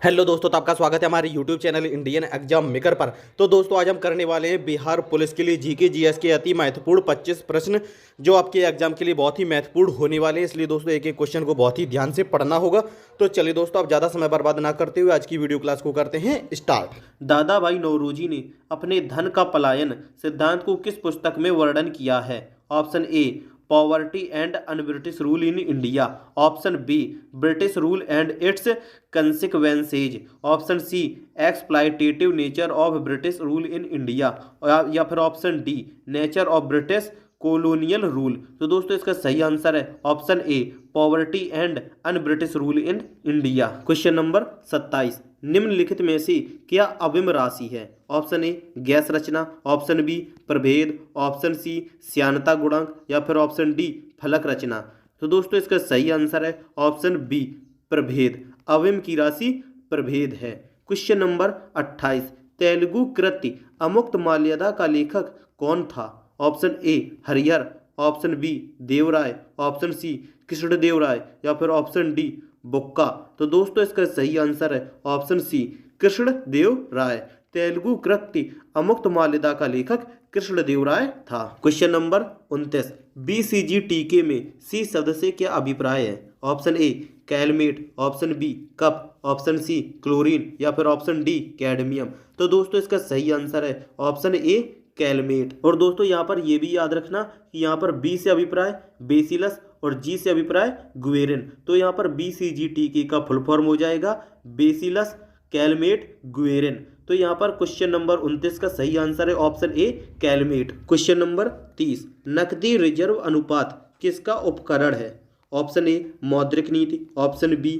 Hello दोस्तों, तो आपका स्वागत है हमारे YouTube channel Indian exam maker पर। तो दोस्तों आज हम करने वाले हैं बिहार पुलिस के लिए जीके जीएस के अति महत्वपूर्ण 25 प्रश्न जो आपके एग्जाम के लिए बहुत ही महत्वपूर्ण होने वाले हैं। इसलिए दोस्तों एक एक क्वेश्चन को बहुत ही ध्यान से पढ़ना होगा। तो चलिए दोस्तों, आप ज़्यादा समय बर्बाद ना करते हुए आज की वीडियो क्लास को करते हैं स्टार्ट। दादा भाई नौरोजी ने अपने धन का पलायन सिद्धांत को किस पुस्तक में वर्णन किया है? Option A poverty and unbritish rule in India. Option B British rule and its consequences. Option C exploitative nature of British rule in India. या फिर option D nature of British colonial rule. तो दोस्तों इसका सही answer है option A poverty and unbritish rule in India. Question number 27, निम्नलिखित में से क्या अविम राशि है? ऑप्शन ए गैस रचना, ऑप्शन बी प्रभेद, ऑप्शन सी श्यानता गुणांक, या फिर ऑप्शन डी फलक रचना। तो दोस्तों इसका सही आंसर है ऑप्शन बी प्रभेद। अविम की राशि प्रभेद है। क्वेश्चन नंबर 28, तेलुगु कृति अमुक्त माल्यदा का लेखक कौन था? Option A Harihara, option B Devaraya, option C Krishnadevaraya, या फिर ऑप्शन डी बुक्का। तो दोस्तों इसका सही आंसर है ऑप्शन सी कृष्णदेवराय। तेलुगु कृति अमुक्त माल्यदा का लेखक कृष्णदेवराय था। क्वेश्चन नंबर 29, बीसीजी टीके में सी शब्द से क्या अभिप्राय है? ऑप्शन ए कैलमेट, option B cup, option C chlorine, या फिर ऑप्शन डी कैडमियम। तो दोस्तों इसका सही आंसर है ऑप्शन ए कैलमेट। और दोस्तों यहाँ पर यह भी याद रखना कि यहाँ पर बी से अभिप्राय बेसिलस और जी से अभिप्राय गुएरिन। तो यहाँ पर बीसीजीटीके का फुल फॉर्म हो जाएगा बेसिलस कैलमेट गुएरिन। तो यहाँ पर क्वेश्चन नंबर 29 का सही आंसर है option A Calmette. Question number 30, नकदी रिजर्व अनुपात किसका उपकरण है? ऑप्शन ए मौद्रिक नीति, ऑप्शन बी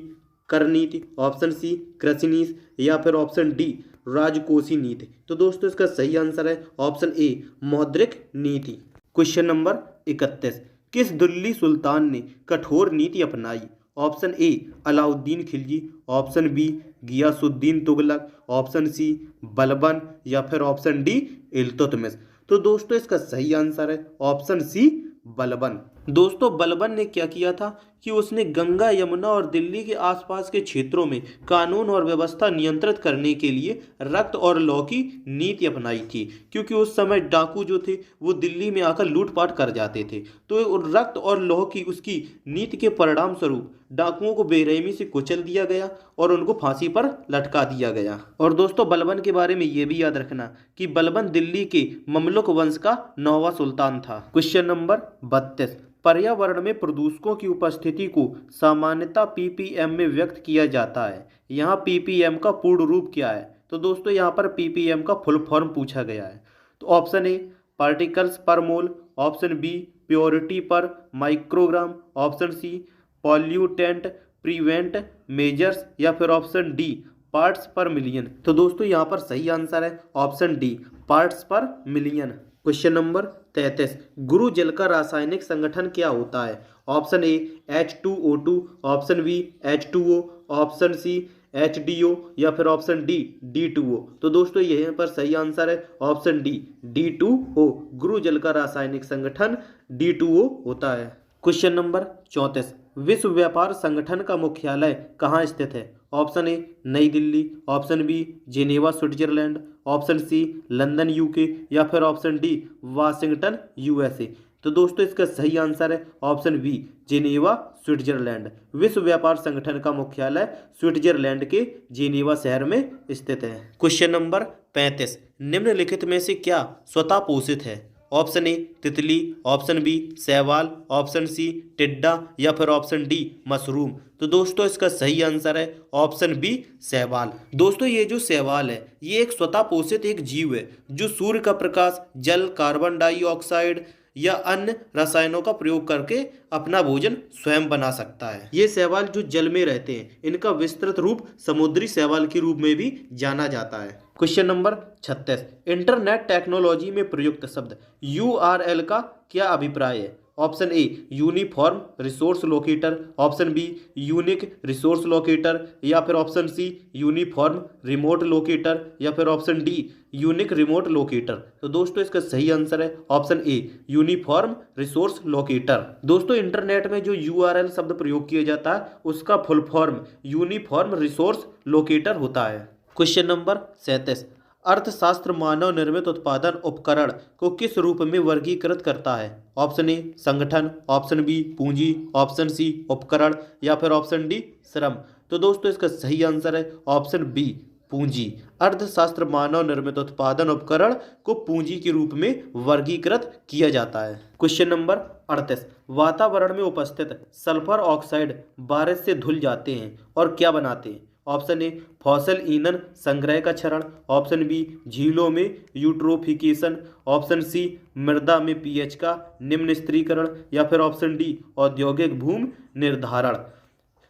कर नीति, ऑप्शन सी कृषि नीति, या फिर ऑप्शन डी राजकोषीय नीति। तो दोस्तों इसका सही आंसर है ऑप्शन ए मौद्रिक नीति। क्वेश्चन नंबर 31, किस दिल्ली सुल्तान ने कठोर नीति अपनाई? Option A Alauddin Khilji, option B Ghiyasuddin Tughlaq, option C Balban, या फिर ऑप्शन डी इल्तुतमिश। तो दोस्तों इसका सही आंसर है ऑप्शन सी बलबन। दोस्तों बलबन ने क्या किया था कि उसने गंगा यमुना और दिल्ली के आसपास के क्षेत्रों में कानून और व्यवस्था नियंत्रित करने के लिए रक्त और लौ की नीति अपनाई थी, क्योंकि उस समय डाकू जो थे वो दिल्ली में आकर लूटपाट कर जाते थे। तो रक्त और लौ की उसकी नीति के परिणाम स्वरूप डाकुओं को बेरहमी से कुचल दिया गया और उनको फांसी पर लटका दिया गया। और दोस्तों बलबन के बारे में ये भी याद रखना कि बलबन दिल्ली के ममलुक वंश का 9वां सुल्तान था। क्वेश्चन नंबर 32, पर्यावरण में प्रदूषकों की उपस्थिति को सामान्यतः पीपीएम में व्यक्त किया जाता है। यहाँ पीपीएम का पूर्ण रूप क्या है? तो दोस्तों यहाँ पर पीपीएम का फुल फॉर्म पूछा गया है। तो option A particles per mole, option B purity per microgram, option C pollutant prevent measures, या फिर option D parts per million. तो दोस्तों यहाँ पर सही आंसर है option D parts per million. Question number 33, गुरु जल का रासायनिक संगठन क्या होता है? Option A H2O2, option B H2O, option C HDO, या फिर ऑप्शन डी D2O। तो दोस्तों यहाँ पर सही आंसर है ऑप्शन डी D2O। गुरु जल का रासायनिक संगठन D2O होता है। क्वेश्चन नंबर 34, विश्व व्यापार संगठन का मुख्यालय कहाँ स्थित है? Option A Nai Delhi, option B Geneva Switzerland, option C London UK, या फिर ऑप्शन डी वाशिंगटन यूएसए। तो दोस्तों इसका सही आंसर है ऑप्शन बी जेनेवा स्विट्जरलैंड। विश्व व्यापार संगठन का मुख्यालय स्विट्जरलैंड के जेनेवा शहर में स्थित है। क्वेश्चन नंबर 35, निम्नलिखित में से क्या स्वतः पोषित है? ऑप्शन ए तितली, ऑप्शन बी शैवाल, ऑप्शन सी टिड्डा, या फिर ऑप्शन डी मशरूम। तो दोस्तों इसका सही आंसर है ऑप्शन बी शैवाल। दोस्तों ये जो शैवाल है ये एक स्वतः पोषित एक जीव है जो सूर्य का प्रकाश, जल, कार्बन डाइऑक्साइड या अन्य रसायनों का प्रयोग करके अपना भोजन स्वयं बना सकता है। ये शैवाल जो जल में रहते हैं इनका विस्तृत रूप समुद्री शैवाल के रूप में भी जाना जाता है। क्वेश्चन नंबर 36, इंटरनेट टेक्नोलॉजी में प्रयुक्त शब्द URL का क्या अभिप्राय है? Option A uniform resource locator, option B unique resource locator, या फिर option C uniform remote locator, या फिर option D unique remote locator. तो दोस्तों इसका सही आंसर है option A uniform resource locator. दोस्तों इंटरनेट में जो यूआरएल शब्द प्रयोग किया जाता है उसका full form uniform resource locator होता है। क्वेश्चन नंबर 37, अर्थशास्त्र मानव निर्मित उत्पादन उपकरण को किस रूप में वर्गीकृत करता है? ऑप्शन ए संगठन, ऑप्शन बी पूंजी, ऑप्शन सी उपकरण, या फिर ऑप्शन डी श्रम। तो दोस्तों इसका सही आंसर है ऑप्शन बी पूंजी। अर्थशास्त्र मानव निर्मित उत्पादन उपकरण को पूंजी के रूप में वर्गीकृत किया जाता है। क्वेश्चन नंबर 38, वातावरण में उपस्थित सल्फर ऑक्साइड बारिश से धुल जाते हैं और क्या बनाते हैं? ऑप्शन ए फॉसिल ईंधन संग्रह का क्षरण, ऑप्शन बी झीलों में यूट्रोफिकेशन, ऑप्शन सी मृदा में पीएच का निम्न स्थिरीकरण, या फिर ऑप्शन डी औद्योगिक भूमि निर्धारण।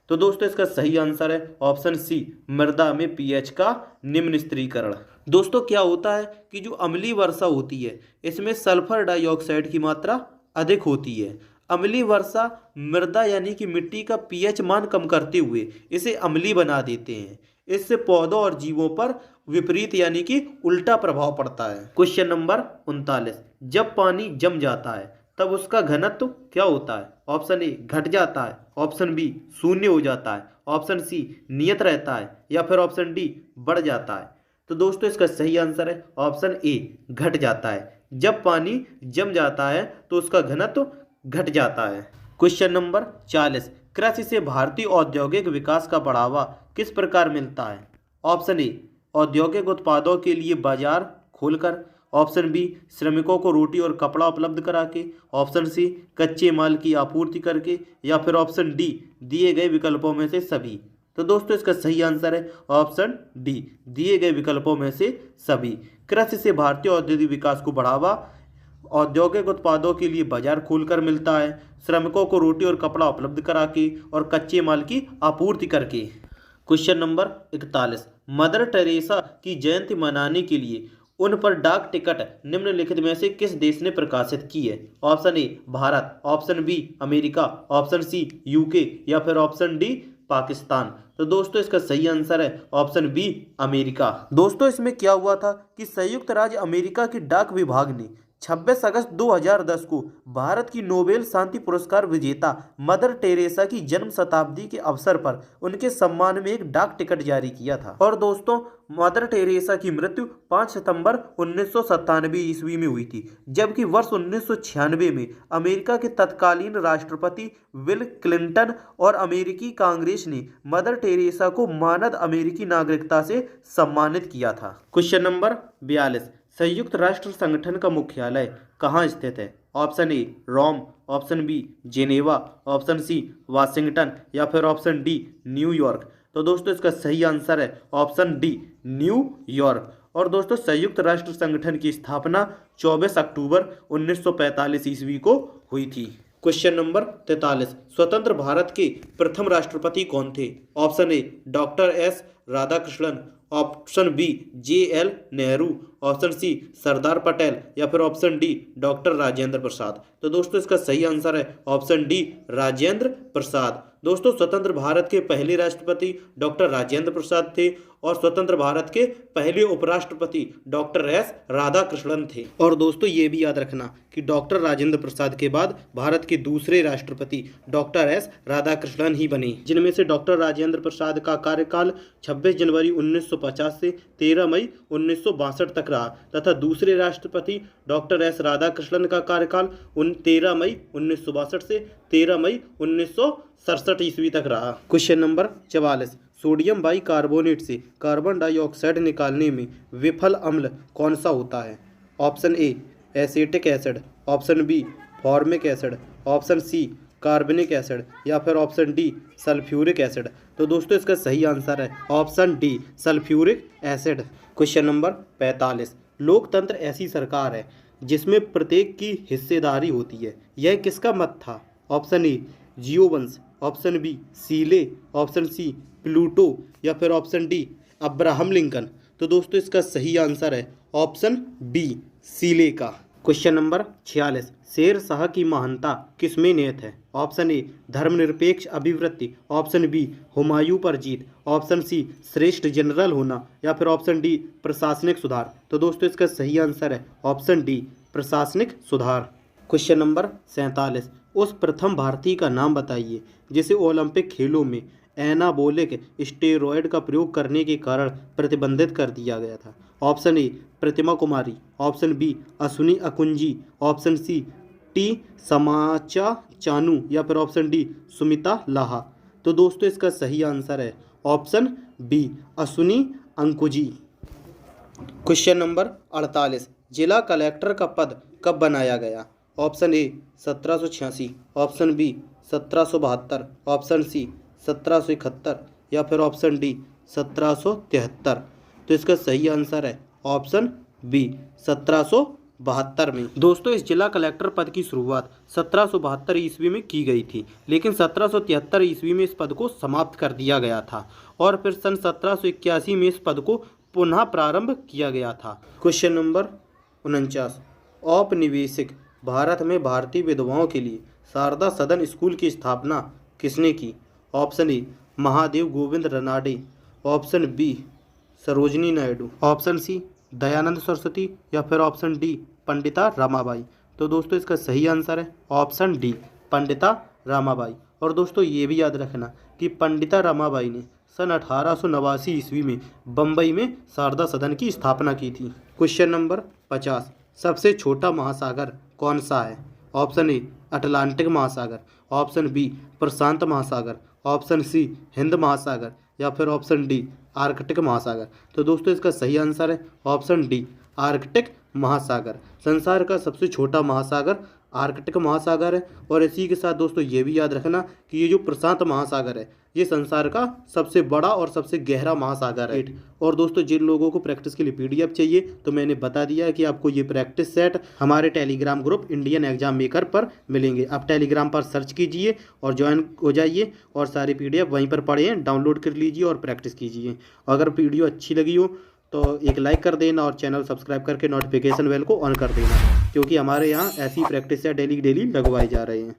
तो दोस्तों इसका सही आंसर है ऑप्शन सी मृदा में पीएच का निम्न स्थिरीकरण। दोस्तों क्या होता है कि जो अम्लीय वर्षा होती है इसमें सल्फर डाइऑक्साइड की मात्रा अधिक होती है। अम्लीय वर्षा मृदा यानी कि मिट्टी का पीएच मान कम करते हुए इसे अम्लीय बना देते हैं। इससे पौधों और जीवों पर विपरीत यानी कि उल्टा प्रभाव पड़ता है। क्वेश्चन नंबर 39, जब पानी जम जाता है तब उसका घनत्व क्या होता है? ऑप्शन ए घट जाता है, ऑप्शन बी शून्य हो जाता है, ऑप्शन सी नियत रहता है, या फिर ऑप्शन डी बढ़ जाता है। तो दोस्तों इसका सही आंसर है ऑप्शन ए घट जाता है। जब पानी जम जाता है तो उसका घनत्व घट जाता है। क्वेश्चन नंबर 40, कृषि से भारतीय औद्योगिक विकास का बढ़ावा किस प्रकार मिलता है? ऑप्शन ए औद्योगिक उत्पादों के लिए बाजार खोलकर, ऑप्शन बी श्रमिकों को रोटी और कपड़ा उपलब्ध करा के, ऑप्शन सी कच्चे माल की आपूर्ति करके, या फिर ऑप्शन डी दिए गए विकल्पों में से सभी। तो दोस्तों इसका सही आंसर है ऑप्शन डी दिए गए विकल्पों में से सभी। कृषि से भारतीय औद्योगिक विकास को बढ़ावा औद्योगिक उत्पादों के लिए बाजार खोलकर मिलता है, श्रमिकों को रोटी और कपड़ा उपलब्ध करा के, और कच्चे माल की आपूर्ति करके। क्वेश्चन नंबर 41, मदर टेरेसा की जयंती मनाने के लिए उन पर डाक टिकट निम्नलिखित में से किस देश ने प्रकाशित की है? Option A Bharat, option B America, option C UK, या फिर ऑप्शन डी पाकिस्तान। तो दोस्तों इसका सही आंसर है ऑप्शन बी अमेरिका। दोस्तों इसमें क्या हुआ था कि संयुक्त राज्य अमेरिका के डाक विभाग ने 26 अगस्त 2010 को भारत की नोबेल शांति पुरस्कार विजेता मदर टेरेसा की जन्म शताब्दी के अवसर पर उनके सम्मान में एक डाक टिकट जारी किया था। और दोस्तों मदर टेरेसा की मृत्यु 5 सितंबर 1997 ईस्वी में हुई थी, जबकि वर्ष 1996 में अमेरिका के तत्कालीन राष्ट्रपति बिल क्लिंटन और अमेरिकी कांग्रेस ने मदर टेरेसा को मानद अमेरिकी नागरिकता से सम्मानित किया था। क्वेश्चन नंबर 42, संयुक्त राष्ट्र संगठन का मुख्यालय कहाँ स्थित है? Option A Rome, option B Geneva, option C Washington, या फिर ऑप्शन डी न्यूयॉर्क। तो दोस्तों इसका सही आंसर है ऑप्शन डी न्यूयॉर्क। और दोस्तों संयुक्त राष्ट्र संगठन की स्थापना 24 अक्टूबर 1945 ईस्वी को हुई थी। क्वेश्चन नंबर 43, स्वतंत्र भारत के प्रथम राष्ट्रपति कौन थे? Option A doctor S Radhakrishnan, option B JL Nehru, option C Sardar Patel, या फिर option D doctor Rajendra Prasad. तो दोस्तों इसका सही आंसर है ऑप्शन डी राजेंद्र प्रसाद। दोस्तों स्वतंत्र भारत के पहले राष्ट्रपति डॉक्टर राजेंद्र प्रसाद थे, और स्वतंत्र भारत के पहले उपराष्ट्रपति डॉक्टर एस राधाकृष्णन थे। और दोस्तों ये भी याद रखना कि डॉक्टर राजेंद्र प्रसाद के बाद भारत के दूसरे राष्ट्रपति डॉक्टर एस राधाकृष्णन ही बने, जिनमें से डॉक्टर राजेंद्र प्रसाद का कार्यकाल 26 जनवरी 1950 से 13 मई 1962 तक रहा, तथा दूसरे राष्ट्रपति डॉक्टर एस राधाकृष्णन का कार्यकाल 13 मई 1962 से 13 मई 1967 ईस्वी तक रहा। क्वेश्चन नंबर 44, सोडियम बाइकार्बोनेट से कार्बन डाइऑक्साइड निकालने में विफल अम्ल कौन सा होता है? Option A acetic acid, option B formic acid, option C carbonic acid, या फिर ऑप्शन डी सल्फ्यूरिक एसिड। तो दोस्तों इसका सही आंसर है option D sulphuric acid. Question number 45, लोकतंत्र ऐसी सरकार है जिसमें प्रत्येक की हिस्सेदारी होती है, यह किसका मत था? Option A Jevons, option B Seeley, option C Pluto, या फिर ऑप्शन डी अब्राहम लिंकन। तो दोस्तों इसका सही आंसर है ऑप्शन बी सीले का। क्वेश्चन नंबर 46, शेर शाह की महानता किसमें निहित है? ऑप्शन ए धर्मनिरपेक्ष अभिवृत्ति, ऑप्शन बी हुमायूं पर जीत, ऑप्शन सी श्रेष्ठ जनरल होना, या फिर ऑप्शन डी प्रशासनिक सुधार। तो दोस्तों इसका सही आंसर है ऑप्शन डी प्रशासनिक सुधार। क्वेश्चन नंबर 47, उस प्रथम भारतीय का नाम बताइए जिसे ओलंपिक खेलों में एनाबोलिक स्टेरॉयड का प्रयोग करने के कारण प्रतिबंधित कर दिया गया था। Option A Pratima Kumari, option B Ashwini Akunji, option C T Samacha Chanu, या फिर ऑप्शन डी सुमिता लाहा। तो दोस्तों इसका सही आंसर है ऑप्शन बी अश्विनी अंकुजी। क्वेश्चन नंबर 48, जिला कलेक्टर का पद कब बनाया गया? Option A 1786, option B 1772, option C 1771, या फिर ऑप्शन डी 1773। तो इसका सही आंसर है ऑप्शन बी 1772 में। दोस्तों इस जिला कलेक्टर पद की शुरुआत 1772 ईस्वी में की गई थी, लेकिन 1773 ईस्वी में इस पद को समाप्त कर दिया गया था और फिर सन 1781 में इस पद को पुनः प्रारंभ किया गया था। क्वेश्चन नंबर 49, औपनिवेशिक भारत में भारतीय विधवाओं के लिए शारदा सदन स्कूल की स्थापना किसने की? Option A Mahadev Govind Ranade, option B Sarojini Naidu, option C Dayanand Saraswati, या फिर ऑप्शन डी पंडिता रमाबाई। तो दोस्तों इसका सही आंसर है ऑप्शन डी पंडिता रमाबाई। और दोस्तों ये भी याद रखना कि पंडिता रमाबाई ने सन 1889 ईस्वी में बम्बई में शारदा सदन की स्थापना की थी। क्वेश्चन नंबर 50, सबसे छोटा महासागर कौन सा है? ऑप्शन ए अटलांटिक महासागर, ऑप्शन बी प्रशांत महासागर, ऑप्शन सी हिंद महासागर, या फिर ऑप्शन डी आर्कटिक महासागर। तो दोस्तों इसका सही आंसर है ऑप्शन डी आर्कटिक महासागर। संसार का सबसे छोटा महासागर आर्कटिक महासागर है। और इसी के साथ दोस्तों ये भी याद रखना कि ये जो प्रशांत महासागर है ये संसार का सबसे बड़ा और सबसे गहरा महासागर है। और दोस्तों जिन लोगों को प्रैक्टिस के लिए पीडीएफ चाहिए तो मैंने बता दिया है कि आपको ये प्रैक्टिस सेट हमारे Telegram group Indian exam maker पर मिलेंगे। आप टेलीग्राम पर सर्च कीजिए और ज्वाइन हो जाइए और सारे पीडीएफ वहीं पर पढ़ें, डाउनलोड कर लीजिए और प्रैक्टिस कीजिए। अगर वीडियो अच्छी लगी हो तो एक लाइक कर देना और चैनल सब्सक्राइब करके नोटिफिकेशन बेल को ऑन कर देना, क्योंकि हमारे यहाँ ऐसी प्रैक्टिस डेली लगवाई जा रही हैं।